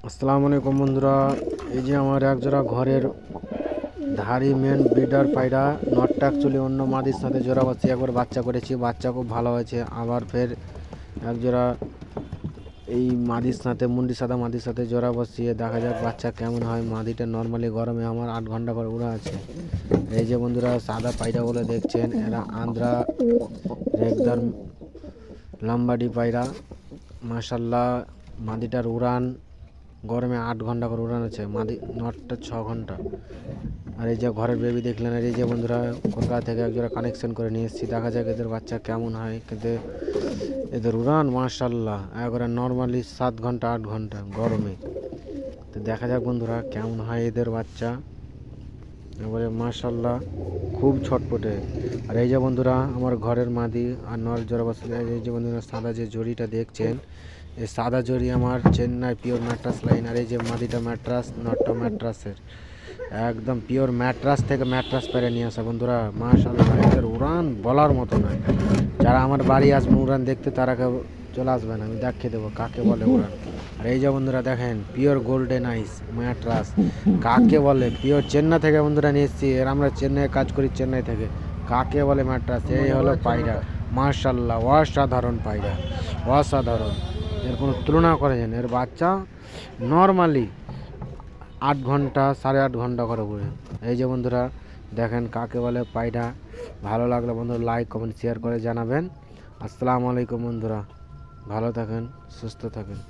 আসসালামু আলাইকুম বন্ধুরা, এই যে আমার একজোড়া ঘরের ধাড়ি মেন ব্রিডার পায়রা নটটা অ্যাকচুয়ালি অন্য মাদির সাথে জোড়া বসিয়ে একবার বাচ্চা করেছি, বাচ্চা খুব ভালো হয়েছে। আবার ফের একজোড়া এই মাদির সাথে মুন্ডি সাদা মাদির সাথে জোড়া বসিয়ে দেখা যাক বাচ্চা কেমন হয়। মাদিটা নর্মালি গরমে আমার 8 ঘন্টা করে উড়া আছে। এই যে বন্ধুরা সাদা পায়রাগুলো দেখছেন, এরা আন্ধ্রা রেগদার লাম্বাডি পায়রা। মাশাল্লাহ মাদিটার উড়ান গরমে 8 ঘন্টা করে উড়ান আছে, মাদি নটটা 6 ঘন্টা। আর এই যে ঘরের বেবি দেখলেন, আর এই যে বন্ধুরা কলকাতা থেকে একজোড়া কানেকশন করে নিয়ে এসেছি। দেখা যাক এদের বাচ্চা কেমন হয়। কিন্তু এদের উড়ান মাশাল্লাহ একবারে নর্মালি 7 ঘন্টা 8 ঘন্টা গরমে। তো দেখা যাক বন্ধুরা কেমন হয় এদের বাচ্চা। এবারে মাশাল্লাহ খুব ছটপটে। আর এই যে বন্ধুরা আমার ঘরের মাদি আর নর জোড়া বসে। এই যে বন্ধুরা সাদা যে জড়িটা দেখছেন, এই সাদা জড়ি আমার চেন্নাই পিওর ম্যাট্রাস লাইন। আর এই যে মাদিটা ম্যাট্রাস, নটটা ম্যাট্রাসের একদম পিওর ম্যাট্রাস থেকে ম্যাট্রাস পেরে নিয়ে আসা বন্ধুরা। মাশাল্লাহ এদের উড়ান বলার মতো নয়। যারা আমার বাড়ি আসবেন উড়ান দেখতে তারা কেউ চলে আসবেন, আমি দেখিয়ে দেবো কাকে বলে উড়ান। আর এই যে বন্ধুরা দেখেন পিওর গোল্ডেন আইস ম্যাট্রাস কাকে বলে, পিওর চেন্নাই থেকে বন্ধুরা নিয়ে এসেছি। এর আমরা চেন্নাইয়ে কাজ করি, চেন্নাই থেকে। কাকে বলে ম্যাট্রাস, এই হলো পায়রা। মাশাল্লাহ অসাধারণ পায়রা, অসাধারণ। এর কোনো তুলনা করে যান। এর বাচ্চা নর্মালি 8 ঘন্টা 8.5 ঘন্টা করে ঘুরে। এই যে বন্ধুরা দেখেন কাকে বলে পায়রা। ভালো লাগলে বন্ধুরা লাইক কমেন্ট শেয়ার করে জানাবেন। আসসালামু আলাইকুম বন্ধুরা, ভালো থাকেন সুস্থ থাকেন।